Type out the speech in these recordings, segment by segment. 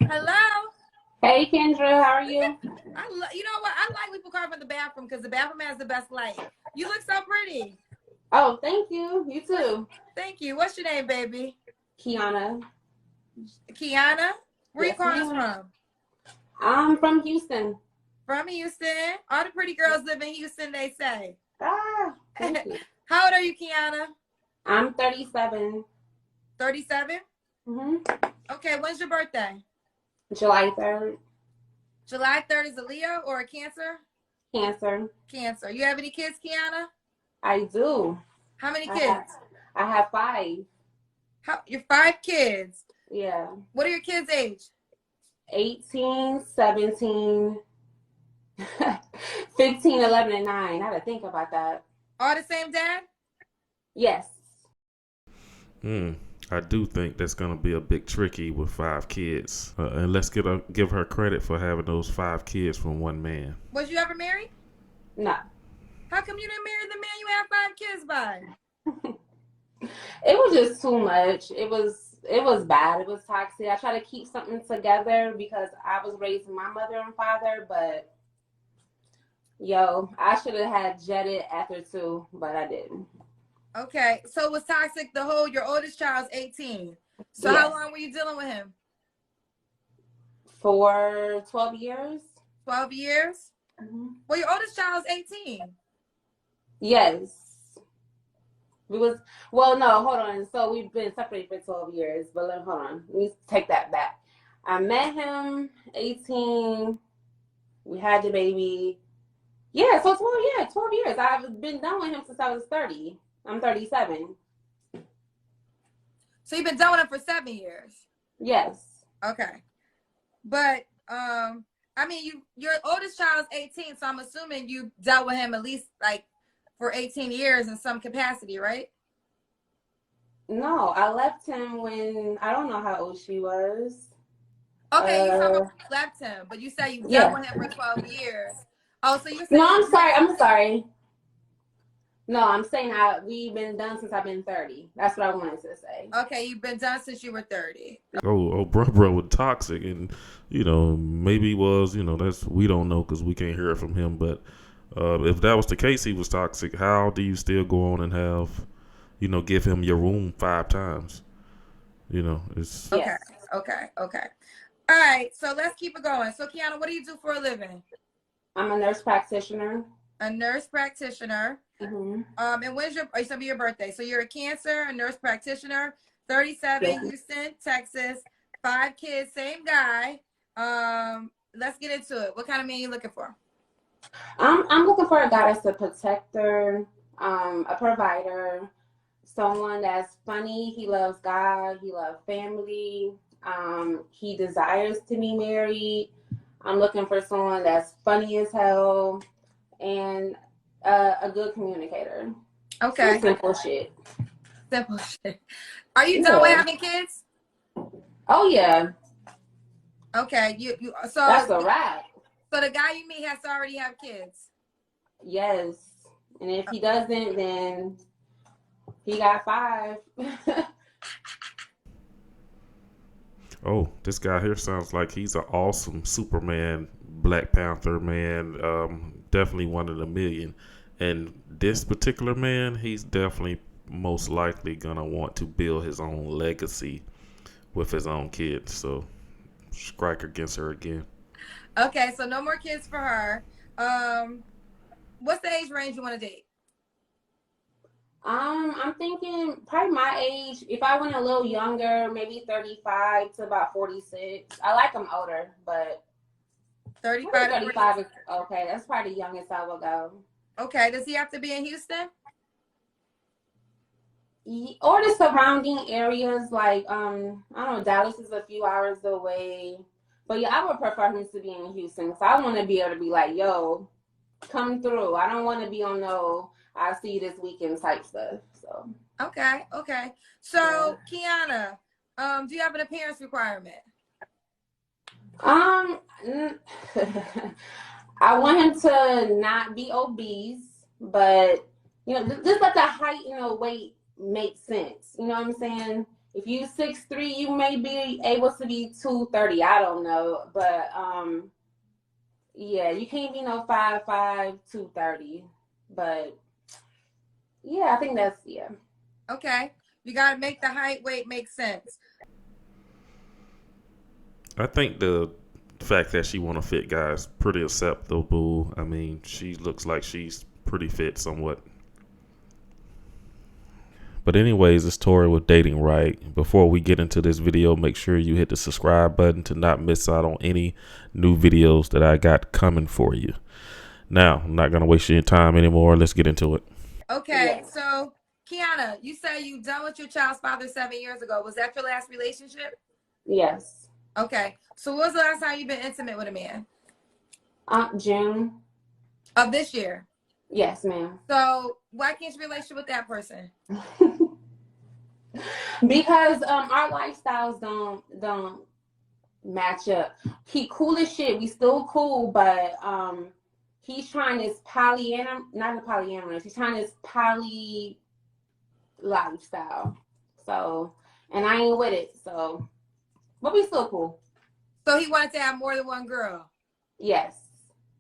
Hello. Hey Kendra, how are you? You know what? I like people coming from the bathroom because the bathroom has the best light. You look so pretty. Oh, thank you. You What's, too. Thank you. What's your name, baby? Kiana. Kiana. Where you Yes, calling us ma'am. from? I'm from Houston. From Houston. All the pretty girls live in Houston, they say. Thank you. How old are you, Kiana? I'm 37. 37? Mm-hmm. Okay, when's your birthday? July 3rd. July 3rd is a Leo or a Cancer? Cancer. Cancer. You have any kids, Kiana? I do. How many I have, kids? I have five. You're 5 kids. Yeah. What are your kids' age? 18, 17, 15, 11, and 9. I had to think about that. All the same dad? Yes. I do think that's going to be a bit tricky with 5 kids. And let's give her credit for having those 5 kids from one man. Was you ever married? No. How come you didn't marry the man you had 5 kids by? It was just too much. It was bad. It was toxic. I try to keep something together because I was raised with my mother and father, but I should have had jetted after 2, but I didn't. Okay, so it was toxic your oldest child's 18. So Yes. how long were you dealing with him? For 12 years. 12 years? Mm-hmm. Well, your oldest child's 18. Yes. No, hold on. So we've been separated for 12 years, but hold on. Let me take that back. I met him 18. We had the baby. Yeah, so 12 years. I've been done with him since I was 30. I'm 37. So you've been done with him for 7 years? Yes. Okay. But, your oldest child's 18, so I'm assuming you dealt with him at least, for 18 years in some capacity, right? No, I left him when, I don't know how old she was. Okay, you talking about you left him, but you said you dealt with him for 12 years. Oh, so you're saying... No, I'm sorry. No, I'm saying we've been done since I've been 30. That's what I wanted to say. Okay, you've been done since you were 30. Bro was toxic, and maybe he was. We don't know because we can't hear it from him. But if that was the case, he was toxic. How do you still go on and have, give him your room 5 times? It's Okay, Yes. okay. All right, so let's keep it going. So, Kiana, what do you do for a living? I'm a nurse practitioner. A nurse practitioner. Mm-hmm. And when's your birthday? So you're a Cancer, a nurse practitioner, 37, Yes. Houston, Texas, 5 kids, same guy. Let's get into it. What kind of man are you looking for? I'm looking for a guy that's a protector, a provider, someone that's funny. He loves God. He loves family. He desires to be married. I'm looking for someone that's funny as hell and a good communicator. Okay. Some simple shit. Simple shit. Are you done with having kids? Oh yeah. Okay. So That's a wrap. So the guy you meet has to already have kids. Yes. And if he doesn't, then he got 5. Oh, this guy here sounds like he's an awesome Superman, Black Panther man. Definitely one in a million. And this particular man, he's definitely most likely gonna want to build his own legacy with his own kids. So strike against her again. Okay, so no more kids for her. What's the age range you want to date? I'm thinking probably my age. If I went a little younger, maybe 35 to about 46. I like them older, but 35 to 35 is okay. That's probably the youngest I will go. Okay, does he have to be in Houston? Or the surrounding areas, like I don't know, Dallas is a few hours away. But yeah, I would prefer him to be in Houston because I want to be able to be like, yo, come through. I don't want to be on no I'll see you this weekend type stuff. So Okay. So Kiana, do you have an appearance requirement? I want him to not be obese, but just let the height and the weight make sense. You know what I'm saying? If you 6'3", you may be able to be 230. I don't know, but yeah, you can't be no 5'5", 230. But yeah, I think that's yeah. Okay, you gotta make the height weight make sense. I think the fact that she want to fit guy is pretty acceptable. I mean, she looks like she's pretty fit somewhat. But anyways, it's Tori with Dating Right. Before we get into this video, make sure you hit the subscribe button to not miss out on any new videos that I got coming for you. Now, I'm not going to waste your time anymore. Let's get into it. Okay, so Kiana, you say you done with your child's father 7 years ago. Was that your last relationship? Yes. Okay, so when was the last time you've been intimate with a man? June. Of this year? Yes, ma'am. So why can't you be in a relationship with that person? Because our lifestyles don't match up. He cool as shit. We still cool, but he's trying this not a polyamorous. He's trying this poly lifestyle. So, and I ain't with it. So, but we still cool. So he wanted to have more than one girl. Yes.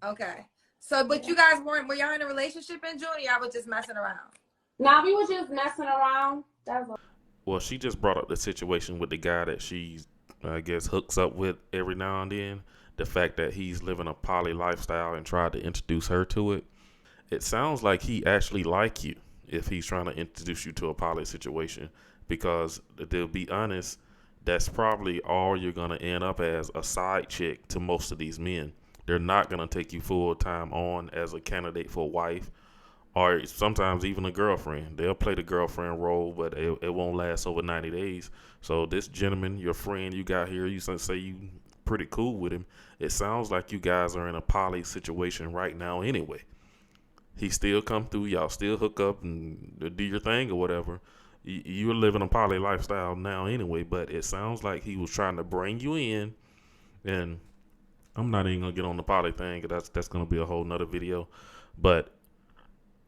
Okay. So, but you guys were y'all in a relationship in June, or y'all was just messing around? Nah, we were just messing around. That was. Well, she just brought up the situation with the guy that she, I guess, hooks up with every now and then. The fact that he's living a poly lifestyle and tried to introduce her to it. It sounds like he actually like you if he's trying to introduce you to a poly situation. Because to be honest, that's probably all you're going to end up as, a side chick to most of these men. They're not going to take you full time on as a candidate for a wife, or sometimes even a girlfriend. They'll play the girlfriend role, but it won't last over 90 days. So this gentleman, your friend you got here, you say you pretty cool with him. It sounds like you guys are in a poly situation right now anyway. He still come through, y'all still hook up and do your thing or whatever. You're living a poly lifestyle now anyway, but it sounds like he was trying to bring you in. And I'm not even gonna get on the poly thing, 'cause that's gonna be a whole nother video. But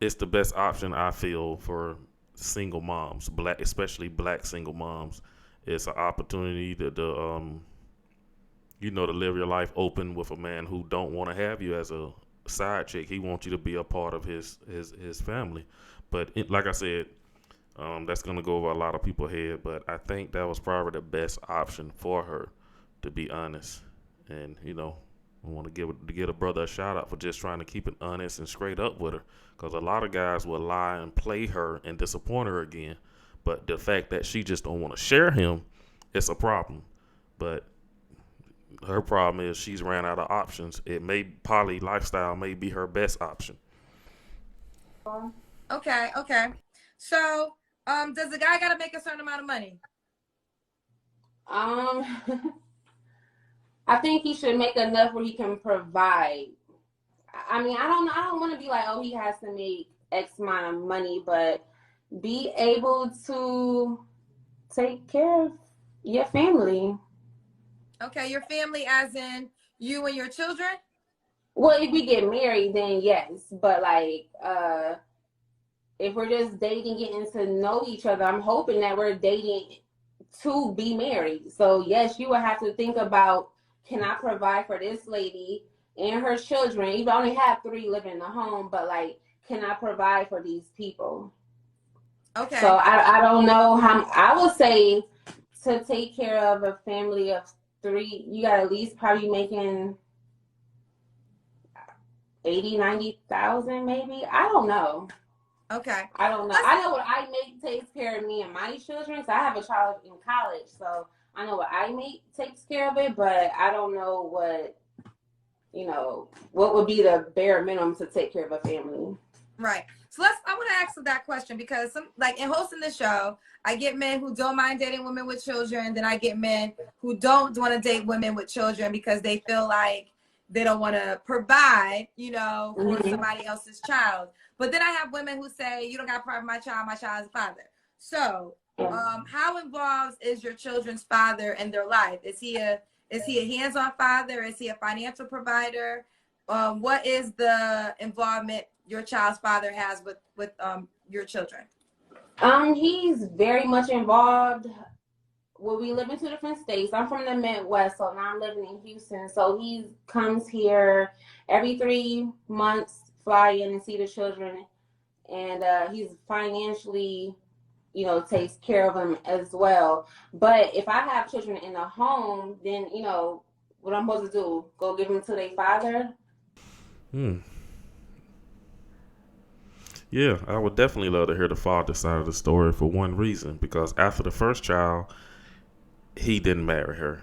it's the best option, I feel, for single moms, especially black single moms. It's an opportunity to live your life open with a man who don't want to have you as a side chick. He wants you to be a part of his family. But like I said, that's gonna go over a lot of people's head. But I think that was probably the best option for her, to be honest. And I want to give a brother a shout out for just trying to keep it honest and straight up with her, because a lot of guys will lie and play her and disappoint her again. But the fact that she just don't want to share him, it's a problem. But her problem is she's ran out of options. Poly lifestyle may be her best option. Okay. So, does the guy gotta make a certain amount of money? I think he should make enough where he can provide. I mean, I don't want to be like, oh, he has to make X amount of money, but be able to take care of your family. Okay, your family as in you and your children? Well, if we get married, then yes. But like, if we're just dating, getting to know each other, I'm hoping that we're dating to be married. So yes, you would have to think about, can I provide for this lady and her children? You only have 3 living in the home, but like, can I provide for these people? Okay. So I don't know how. I would say to take care of a family of 3, you got at least probably making 80,000-90,000 maybe. I don't know. Okay. I don't know. I know what I make takes care of me and my children. So I have a child in college, so I know what I make takes care of it, but I don't know what would be the bare minimum to take care of a family. Right. So I want to ask that question, because in hosting the show, I get men who don't mind dating women with children. Then I get men who don't want to date women with children because they feel like they don't want to provide, for somebody else's child. But then I have women who say, you don't got to provide my child is a father. So how involved is your children's father in their life? Is he a hands-on father? Is he a financial provider? What is the involvement your child's father has with your children? He's very much involved. well, we live in two different states. I'm from the Midwest, so now I'm living in Houston. So he comes here every 3 months, fly in and see the children, and he's financially, takes care of them as well. But if I have children in the home, then what I'm supposed to do? Go give them to their father? Hmm. Yeah, I would definitely love to hear the father side of the story for one reason, because after the first child, he didn't marry her.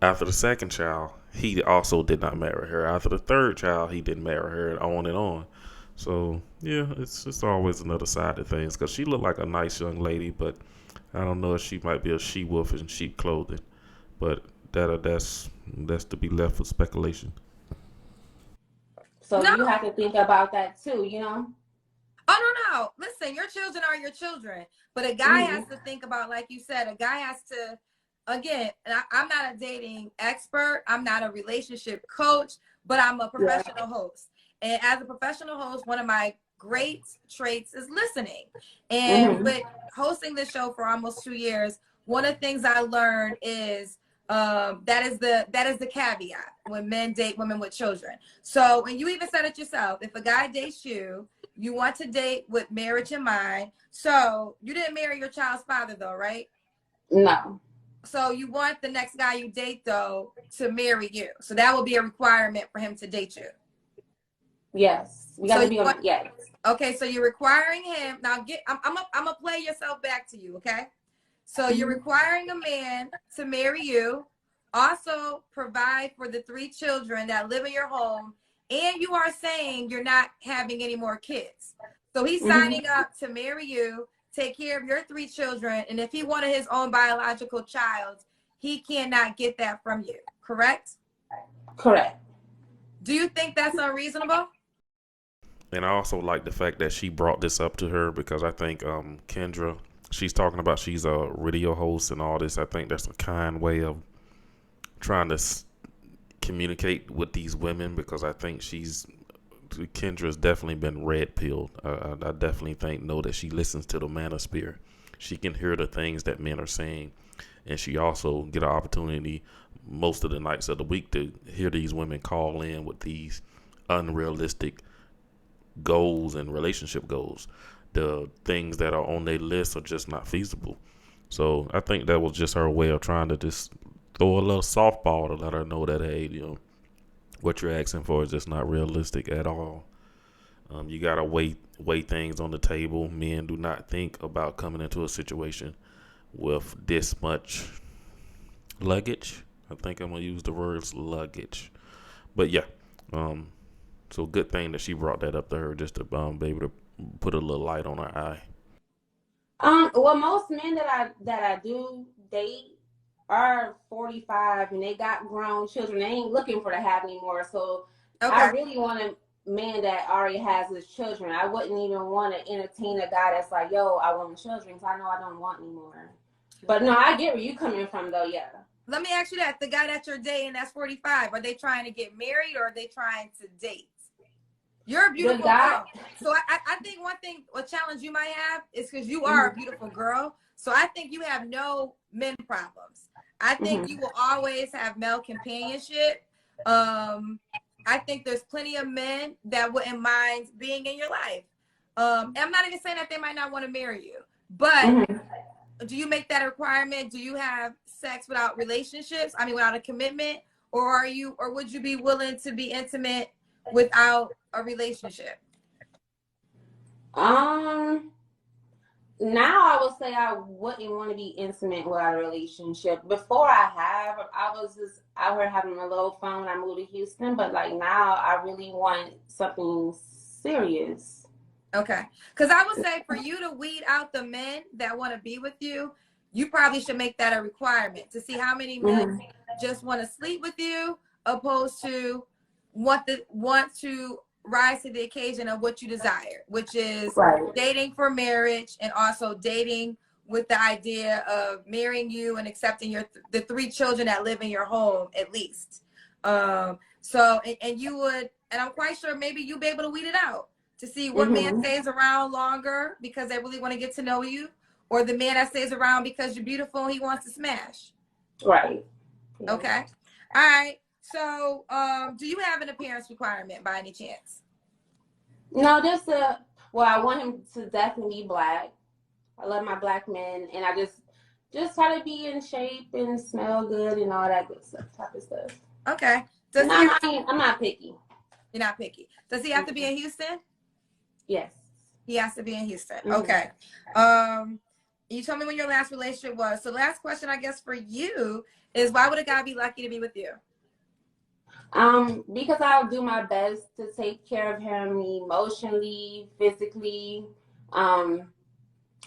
After the second child, he also did not marry her. After the third child, he didn't marry her, and on and on. So yeah, it's just always another side to things. Cause she looked like a nice young lady, but I don't know if she might be a she wolf in sheep clothing. But that's to be left for speculation. So No. you have to think about that too, Oh no. Listen, your children are your children, but a guy has to think about, like you said, a guy has to. Again, and I'm not a dating expert. I'm not a relationship coach, but I'm a professional host. And as a professional host, one of my great traits is listening. And with hosting this show for almost 2 years, one of the things I learned is that is the caveat when men date women with children. So, and you even said it yourself, if a guy dates you, you want to date with marriage in mind. So you didn't marry your child's father though, right? No. So you want the next guy you date though to marry you. So that will be a requirement for him to date you. Yes. We got to be on it. Yes. Okay, so you're requiring him. Now I'm gonna play yourself back to you, okay? So you're requiring a man to marry you, also provide for the 3 children that live in your home, and you are saying you're not having any more kids. So he's signing up to marry you, take care of your 3 children, and if he wanted his own biological child, he cannot get that from you, correct? Correct. Do you think that's unreasonable? And I also like the fact that she brought this up to her, because I think Kendra, she's talking about she's a radio host and all this. I think that's a kind way of trying to communicate with these women, because I think Kendra's definitely been red pilled. I definitely know that she listens to the manosphere. She can hear the things that men are saying, and she also get an opportunity most of the nights of the week to hear these women call in with these unrealistic goals and relationship goals. The things that are on their list are just not feasible. So I think that was just her way of trying to just throw a little softball to let her know that, hey, what you're asking for is just not realistic at all. You gotta weigh things on the table. Men do not think about coming into a situation with this much luggage. I think I'm gonna use the words luggage. But yeah, so good thing that she brought that up to her, just to be able to put a little light on her eye. Well, most men that I do date are 45 and they got grown children. They ain't looking for to have anymore. So I really want a man that already has his children. I wouldn't even want to entertain a guy that's like, yo, I want children, because I know I don't want anymore. But no, I get where you coming from though. Yeah. Let me ask you that. The guy that you're dating that's 45, are they trying to get married or are they trying to date? You're a beautiful girl. So I think a challenge you might have is because you are a beautiful girl. So I think you have no men problems. I think you will always have male companionship. I think there's plenty of men that wouldn't mind being in your life. And I'm not even saying that they might not want to marry you, but do you make that a requirement? Do you have sex without relationships? I mean, without a commitment, or would you be willing to be intimate without a relationship? Now I would say I wouldn't want to be intimate without a relationship. Before I was just out here having a little fun when I moved to Houston, but like now I really want something serious. Okay. Because I would say for you to weed out the men that want to be with you, you probably should make that a requirement to see how many men just want to sleep with you, opposed to want to rise to the occasion of what you desire, which is dating for marriage, and also dating with the idea of marrying you and accepting the 3 children that live in your home at least. So you would, and I'm quite sure maybe you'll be able to weed it out to see what man stays around longer because they really want to get to know you, or the man that stays around because you're beautiful and he wants to smash? Right. Yeah. Okay. All right. So, do you have an appearance requirement by any chance? No, I want him to definitely be black. I love my black men, and I just try to be in shape and smell good and all that good stuff, type of stuff. Okay. And I'm not picky. You're not picky. Does he have to be in Houston? Yes. He has to be in Houston. Mm-hmm. Okay. You told me when your last relationship was. So the last question, I guess, for you is, why would a guy be lucky to be with you? Because I'll do my best to take care of him emotionally, physically, and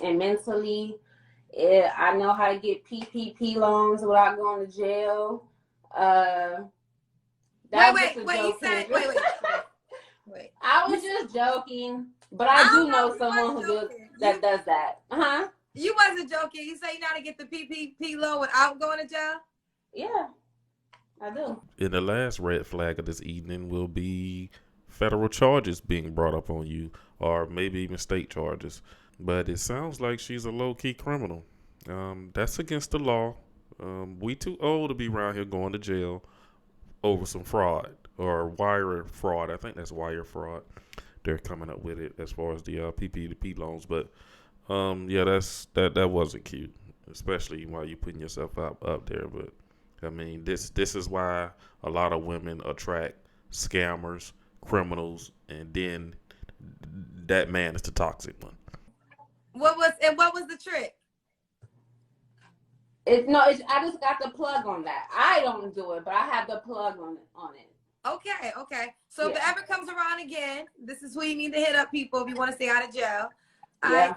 mentally. I know how to get PPP loans without going to jail. Wait. I was just joking, but I do know someone who does that. You wasn't joking. You say you know how to get the PPP loan without going to jail? Yeah, I do. And the last red flag of this evening will be federal charges being brought up on you, or maybe even state charges. But it sounds like she's a low-key criminal. That's against the law. We too old to be around here going to jail over some fraud or wire fraud. I think that's wire fraud. They're coming up with it as far as the PPP loans. But yeah, that wasn't cute, especially while you're putting yourself up there. But I mean, this is why a lot of women attract scammers, criminals, and then that man is the toxic one. What was the trick? I just got the plug on that. I don't do it, but I have the plug on it. Okay. So if it ever comes around again, this is who you need to hit up, people, if you want to stay out of jail. Yeah.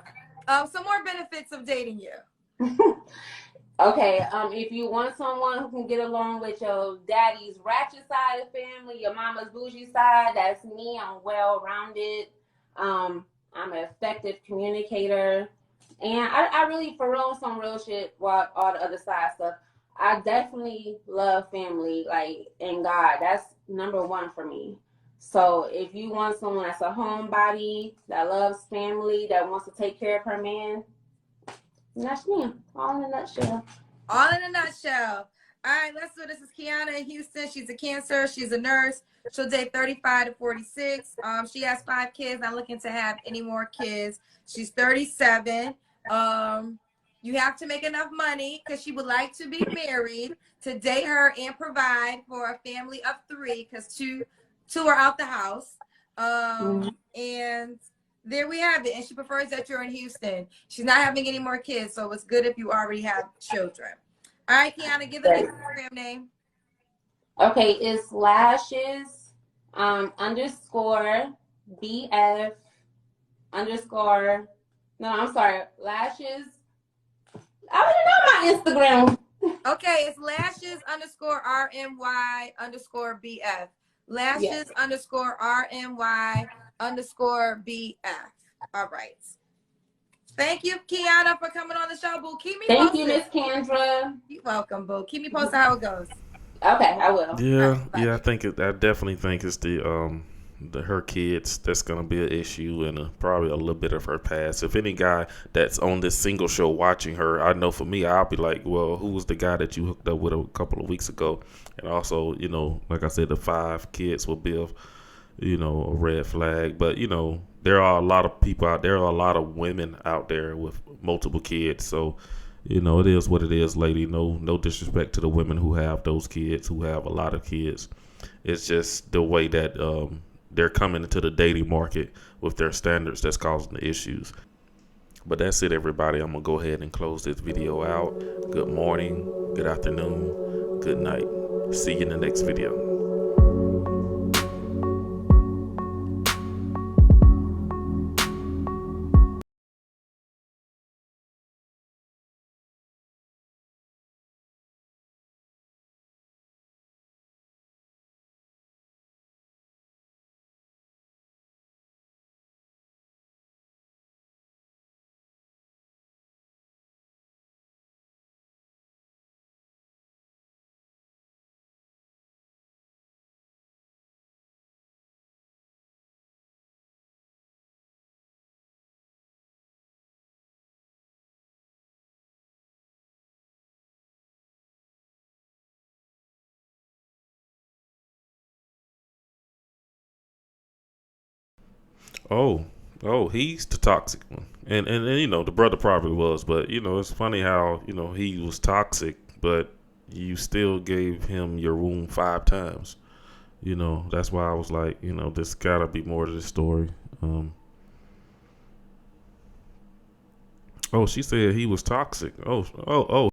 Some more benefits of dating you. Okay. If you want someone who can get along with your daddy's ratchet side of the family, your mama's bougie side, that's me. I'm well-rounded. I'm an effective communicator. And I really, for real, some real shit, while all the other side stuff, I definitely love family, like, and God. That's number one for me. So if you want someone that's a homebody, that loves family, that wants to take care of her man, that's me. All in a nutshell. All in a nutshell. All right, let's do this. This is Kiana in Houston. She's a Cancer. She's a nurse. She'll date 35 to 46. She has 5 kids. Not looking to have any more kids. She's 37. You have to make enough money because she would like to be married to date her and provide for a family of 3 because two are out the house. And there we have it. And she prefers that you're in Houston. She's not having any more kids, so it's good if you already have children. All right, Kiana, give them the Instagram name. Okay, it's lashes underscore BF underscore. No, I'm sorry. Lashes. I don't know my Instagram. Okay, it's lashes underscore RNY underscore BF. Lashes underscore RNY underscore BF. All right. Thank you, Kiana, for coming on the show, boo. Keep me posted. Thank you, Miss Kendra. You're welcome, boo. Keep me posted how it goes. Okay, I will. Yeah, I definitely think it's her kids that's gonna be an issue, and probably a little bit of her past. If any guy that's on this single show watching her, I know for me, I'll be like, well, who was the guy that you hooked up with a couple of weeks ago? And also, like I said, the 5 kids will be a red flag. But there are a lot of people out there, are a lot of women out there with multiple kids. So it is what it is, lady. No disrespect to the women who have those kids, who have a lot of kids. It's just the way that they're coming into the dating market with their standards that's causing the issues. But that's it, everybody. I'm going to go ahead and close this video out. Good morning, good afternoon, good night. See you in the next video. Oh, oh, he's the toxic one, and you know the brother probably was, but you know it's funny how you know he was toxic, but you still gave him your room 5 times. You know that's why I was like, you know, there's gotta be more to this story. Um, oh, she said he was toxic. Oh, oh, oh.